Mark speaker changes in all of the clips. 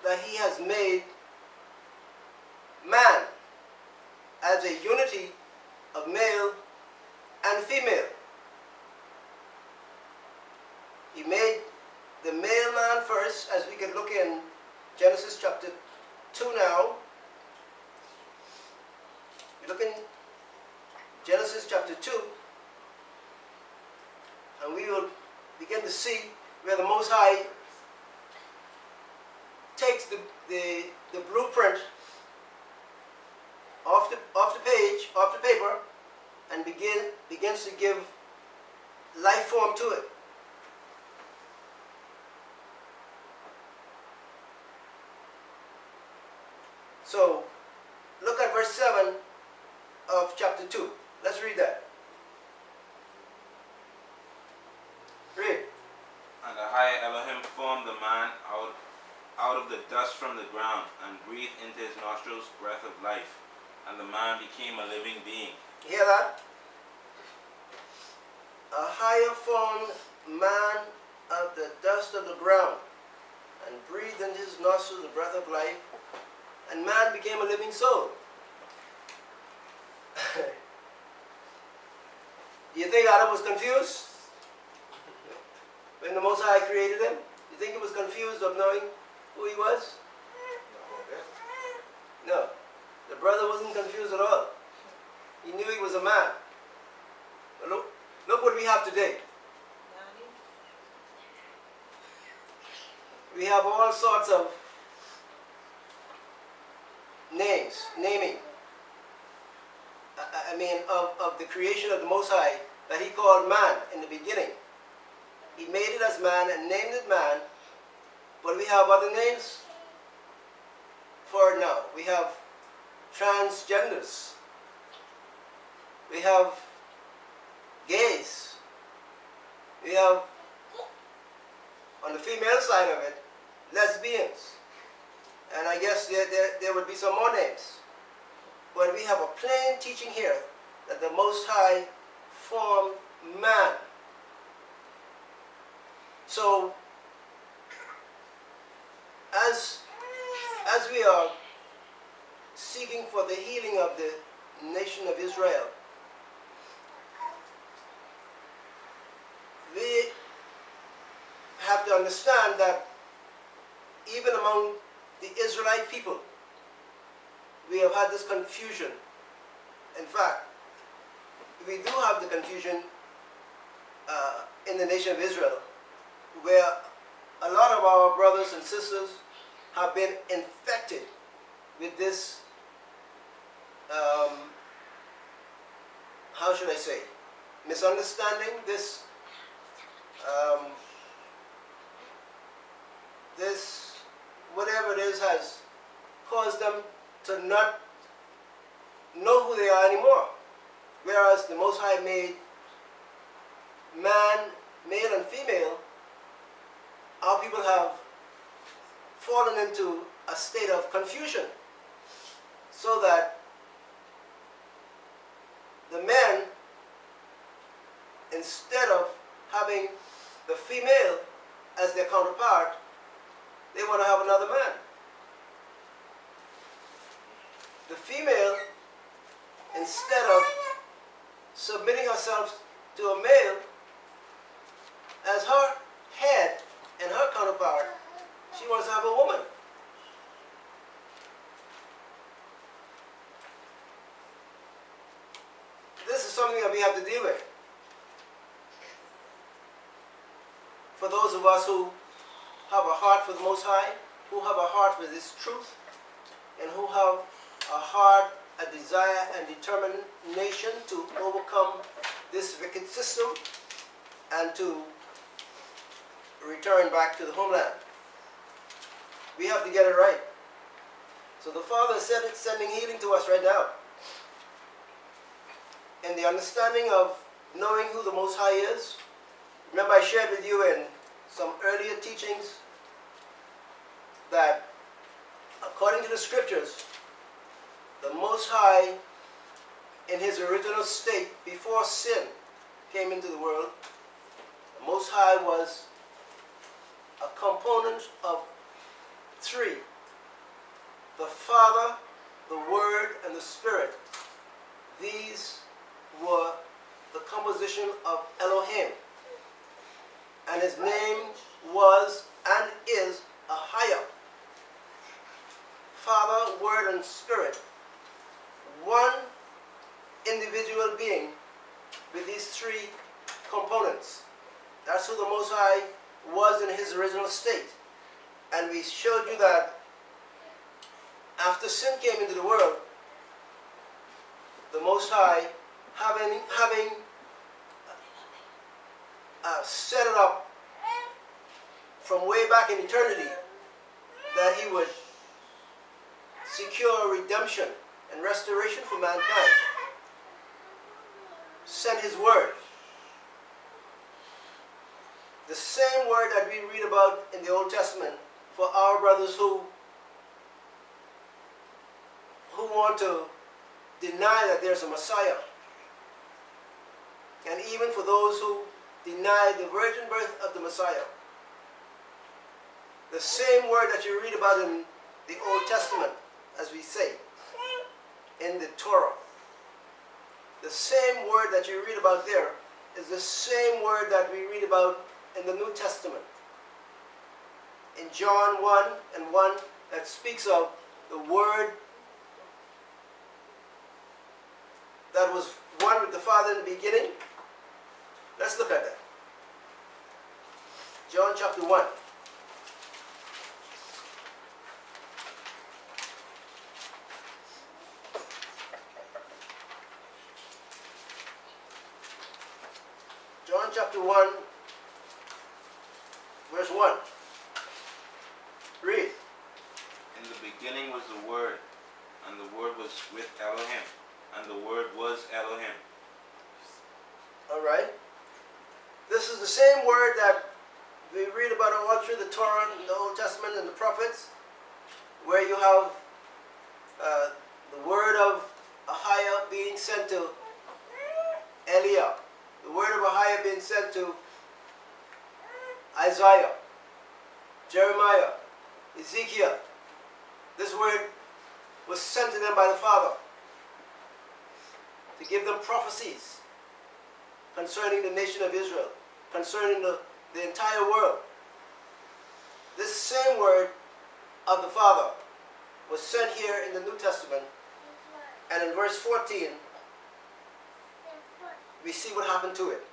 Speaker 1: that he has made man as a unity of male and female. He made the male man first, as we can look in Genesis chapter 2 now. You look in Genesis chapter 2, and we will begin to see where the Most High takes the blueprint off the page, off the paper, and begins to give life form to it. So, look at verse 7 of chapter 2. Let's read that. Read.
Speaker 2: And the high Elohim formed the man out of the dust from the ground, and breathed into his nostrils breath of life, and the man became a living being.
Speaker 1: You hear that? A higher formed man of the dust of the ground, and breathed into his nostrils the breath of life, and man became a living soul. Do you think Adam was confused when the Most High created him? Do you think he was confused of knowing who he was? No. The brother wasn't confused at all. He knew he was a man. But look what we have today. We have all sorts of naming. Of the creation of the Most High that he called man in the beginning. He made it as man and named it man, but we have other names for it now. We have transgenders. We have gays. We have, on the female side of it, lesbians. And I guess there would be some more names. But we have a plain teaching here that the Most High formed man. So, as we are seeking for the healing of the nation of Israel, we have to understand that even among the Israelite people, we have had this confusion. In fact, we do have the confusion in the nation of Israel, where a lot of our brothers and sisters have been infected with this, how should I say, misunderstanding, this whatever it is has caused them to not know who they are anymore. Whereas the Most High made man, male and female, our people have fallen into a state of confusion, so that the men, instead of having the female as their counterpart, they want to have another man. The female, instead of submitting herself to a male as her head and her counterpart, she wants to have a woman. This is something that we have to deal with. For those of us who have a heart for the Most High, who have a heart for this truth, and who have a heart, a desire and determination to overcome this wicked system and to return back to the homeland. We have to get it right. So the Father is sending healing to us right now. In the understanding of knowing who the Most High is. Remember, I shared with you in some earlier teachings that according to the scriptures, the Most High, in his original state before sin came into the world, Most High was a component of three. the Father, the Word, and the Spirit. These were the composition of Elohim. And his name was and is Ahaya. Father, Word, and Spirit. One individual being with these three components. That's who the Most High was in his original state. And we showed you that after sin came into the world, the Most High, having set it up from way back in eternity, that he would secure redemption and restoration for mankind, sent his word. The same word that we read about in the Old Testament for our brothers who want to deny that there's a Messiah. And even for those who deny the virgin birth of the Messiah. The same word that you read about in the Old Testament, as we say, in the Torah. The same word that you read about there is the same word that we read about in the New Testament. In John 1:1, that speaks of the Word that was one with the Father in the beginning. Let's look at that. John chapter 1. John chapter 1, verse 1. Read.
Speaker 2: In the beginning was the Word, and the Word was with Elohim, and the Word was Elohim.
Speaker 1: All right. This is the same word that we read about all through the Torah, the Old Testament, and the prophets, where you have the word of Ahaya being sent to Eliah, the word of Ahaya being sent to Isaiah, Jeremiah, Ezekiel. This word was sent to them by the Father to give them prophecies concerning the nation of Israel, concerning the entire world. This same word of the Father was sent here in the New Testament, and in verse 14 we see what happened to it.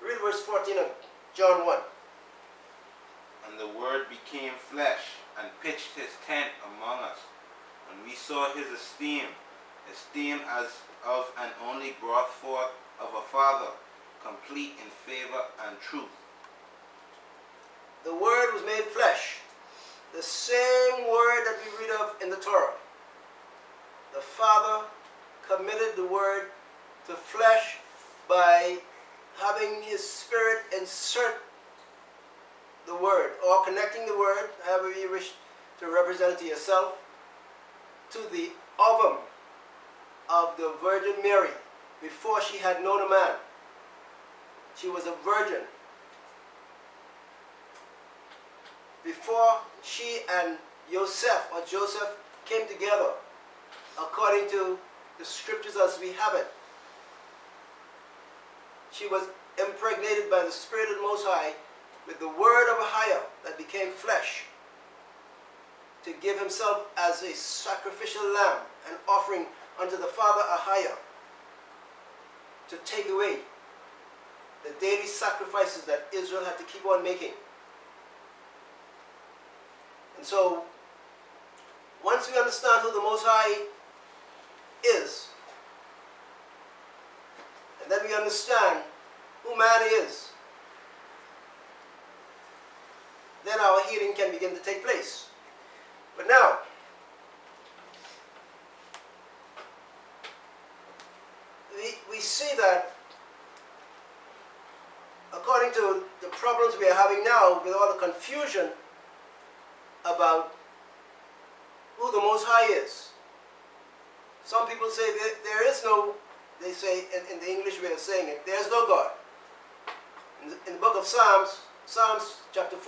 Speaker 1: Read verse 14 of John 1.
Speaker 2: And the Word became flesh, and pitched his tent among us. And we saw his esteem as of an only brought forth of a Father, complete in favor and truth.
Speaker 1: The Word was made flesh. The same word that we read of in the Torah. The Father committed the Word to flesh by having his Spirit insert the Word, or connecting the Word, however you wish to represent it to yourself, to the ovum of the Virgin Mary before she had known a man. She was a virgin. Before she and Joseph came together, according to the scriptures as we have it, she was impregnated by the Spirit of the Most High with the word of Ahaya that became flesh, to give himself as a sacrificial lamb, an offering unto the Father Ahaya, to take away the daily sacrifices that Israel had to keep on making. And so, once we understand who the Most High is, and then we understand who man is, then our healing can begin to take place. But now, we see that according to the problems we are having now with all the confusion about who the Most High is. Some people say that there is no, they say in the English way of saying it, there is no God. In the book of Psalms chapter 4,